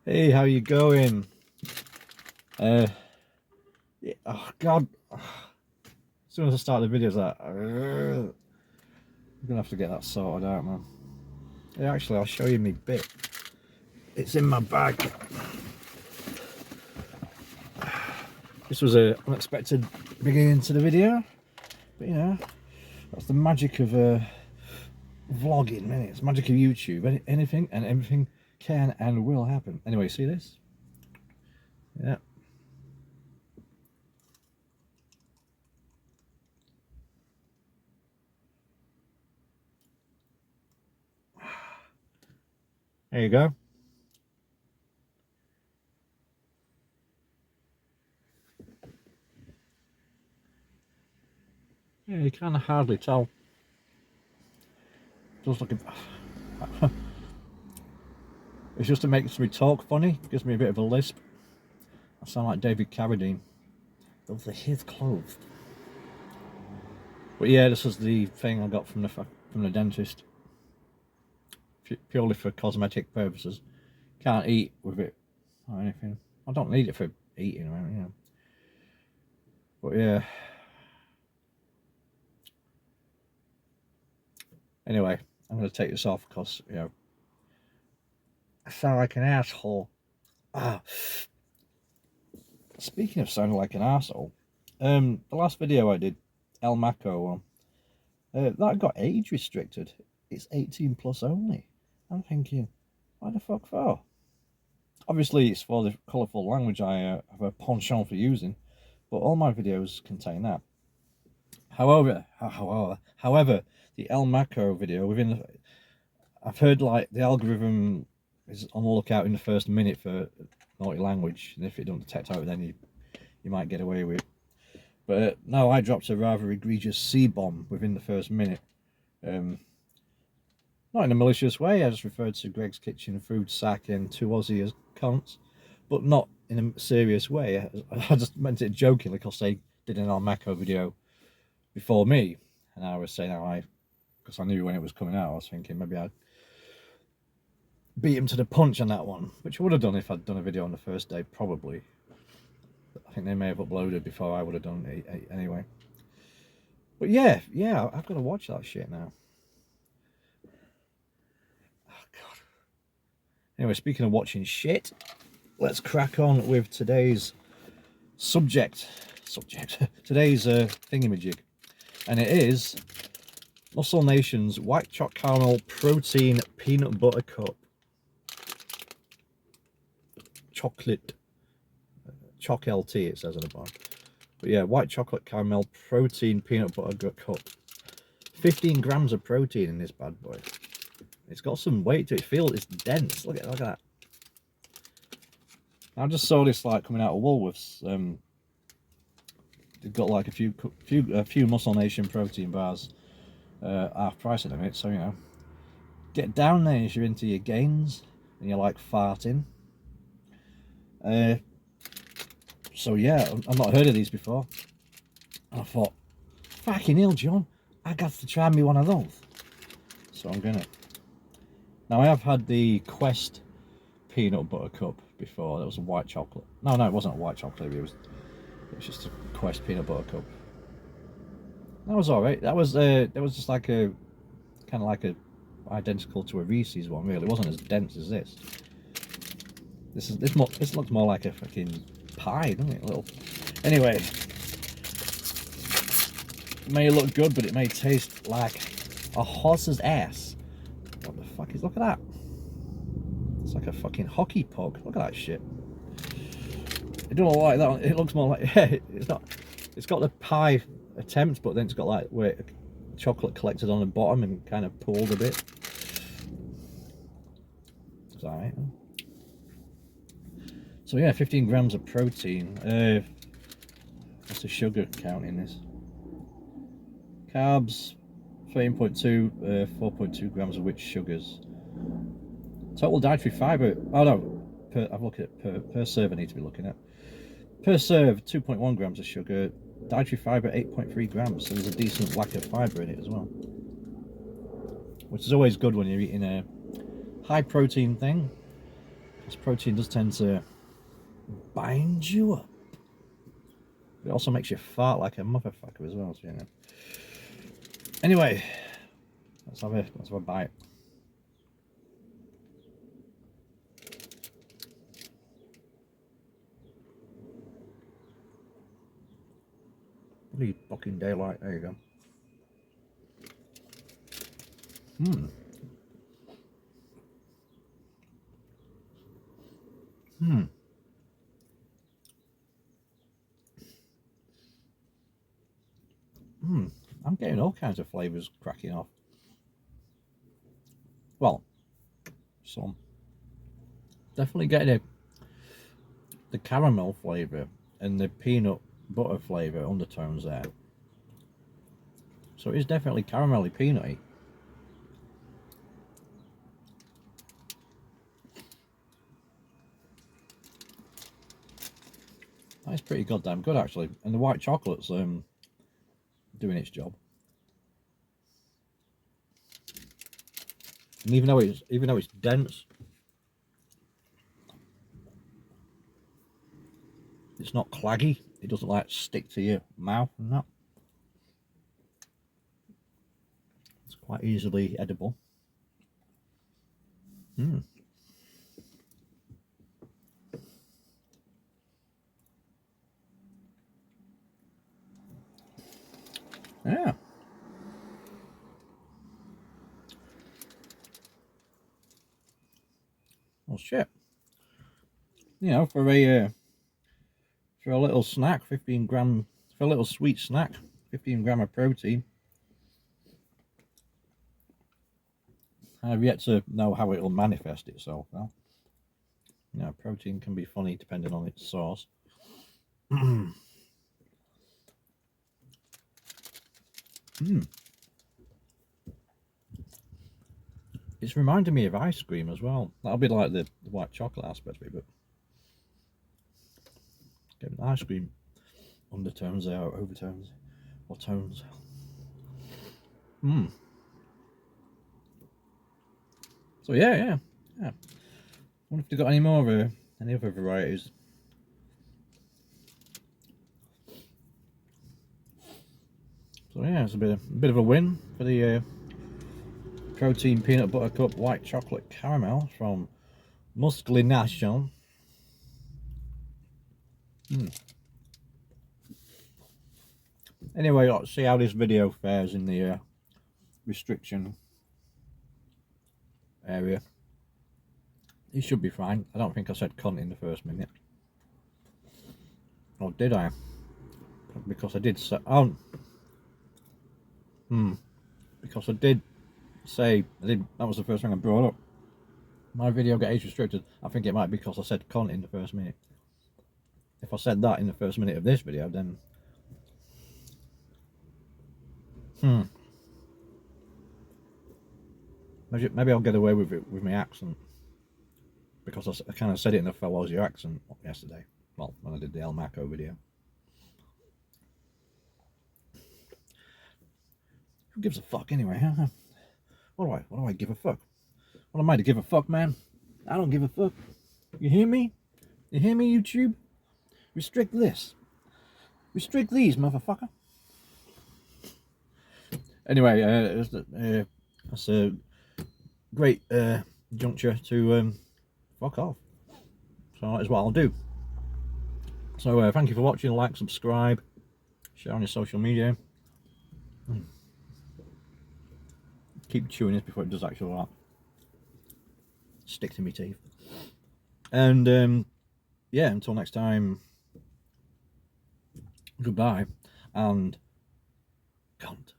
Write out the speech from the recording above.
Hey, how you going? Yeah, oh God. As soon as I start the video, it's like, I'm gonna have to get that sorted out, man. Yeah, actually, I'll show you me bit. It's in my bag. This was a unexpected beginning to the video, but you know, that's the magic of vlogging, man. It's magic of YouTube. Anything and everything can and will happen. Anyway, see this? Yeah. There you go. Yeah, you can hardly tell. Just looking. It's just to make me talk funny. Gives me a bit of a lisp. I sound like David Carradine. Though his clothes. But yeah, this is the thing I got from the dentist. Purely for cosmetic purposes. Can't eat with it or anything. I don't need it for eating or anything, you know. But yeah. Anyway, I'm going to take this off because, you know, I sound like an asshole. Ah. Speaking of sounding like an asshole, the last video I did, El Maco one, that got age restricted. It's 18 plus only. I'm thinking, why the fuck for? Obviously, it's for the colourful language I have a penchant for using, but all my videos contain that. However, the El Maco video I've heard like the algorithm is on the lookout in the first minute for naughty language, and if it don't detect out, then you might get away with it. But no, I dropped a rather egregious C-bomb within the first minute. Not in a malicious way, I just referred to Greg's Kitchen food sack and 2 Aussie as cunts, but not in a serious way. I just meant it jokingly because they did an Almaco video before me, and I was saying because I knew when it was coming out, I was thinking maybe I'd beat him to the punch on that one, which I would have done if I'd done a video on the first day, probably. I think they may have uploaded before I would have done it anyway. But yeah, I've got to watch that shit now. Oh, God. Anyway, speaking of watching shit, let's crack on with today's subject. Today's thingamajig. And it is Musclenation's White Choc Caramel Protein Peanut Butter Cup. Chocolate. Choc LT, it says on the bar. But yeah, white chocolate caramel protein peanut butter cup. 15 grams of protein in this bad boy. It's got some weight to it. It's dense. Look at that. I just saw this like coming out of Woolworths. They've got like a few Musclenation protein bars half price at the minute. So you know, get down there if you're into your gains and you like farting. So yeah, I've not heard of these before. I thought, fucking hell, John, I got to try me one of those. So I'm gonna. Now I have had the Quest peanut butter cup before. That was a white chocolate. No, it wasn't a white chocolate. It was just a Quest peanut butter cup. That was all right. That was just like a kind of like a identical to a Reese's one. Really, it wasn't as dense as this. This looks more like a fucking pie, doesn't it? A little. Anyway, it may look good, but it may taste like a horse's ass. What the fuck is? Look at that. It's like a fucking hockey puck. Look at that shit. It don't look like that. It looks more like it's not. It's got the pie attempt, but then it's got like where chocolate collected on the bottom and kind of pulled a bit. Is that right? So yeah, 15 grams of protein. What's the sugar count in this? Carbs, 13.2, 4.2 grams of which sugars. Total dietary fibre. Oh no, I've looked at per serve. I need to be looking at. Per serve, 2.1 grams of sugar. Dietary fibre, 8.3 grams. So there's a decent whack of fibre in it as well, which is always good when you're eating a high protein thing. This protein does tend to bind you up. It also makes you fart like a motherfucker as well, so you know. Anyway, let's have a bite. Bloody fucking daylight, there you go. Hmm. Hmm. Hmm. I'm getting all kinds of flavours cracking off. Well, some. Definitely getting the caramel flavour and the peanut butter flavour undertones there. So it's definitely caramelly peanutty. That's pretty goddamn good actually. And the white chocolate's doing its job. And even though it's dense, it's not claggy. It doesn't like stick to your mouth and that. It's quite easily edible. Mm. Yeah. Well, shit. You know, for a little snack, 15 gram, for a little sweet snack, 15 gram of protein. I've yet to know how it will manifest itself. Well, you know, protein can be funny depending on its source. Mm. It's reminding me of ice cream as well. That'll be like the white chocolate aspect of it, but getting ice cream undertones there, or overtones, or tones. So yeah. I wonder if they've got any more any other varieties. So yeah, it's a bit of a win for the protein peanut butter cup white chocolate caramel from Musclenation. Anyway, let's see how this video fares in the restriction area. It should be fine. I don't think I said cunt in the first minute. Or did I? Because I did say... Oh. Because I did say... that was the first thing I brought up. My video got age restricted. I think it might be because I said cunt in the first minute. If I said that in the first minute of this video, then... Maybe I'll get away with it with my accent. Because I kind of said it in a fellow Aussie accent yesterday. Well, when I did the El Maco video. Who gives a fuck anyway, huh? What do I give a fuck? What am I to give a fuck, man? I don't give a fuck. You hear me? You hear me, YouTube? Restrict this. Restrict these, motherfucker. Anyway, that's a great juncture to fuck off. So that is what I'll do. So thank you for watching. Like, subscribe, share on your social media. Keep chewing this before it does actually like stick to my teeth. And yeah, until next time, goodbye and cunt.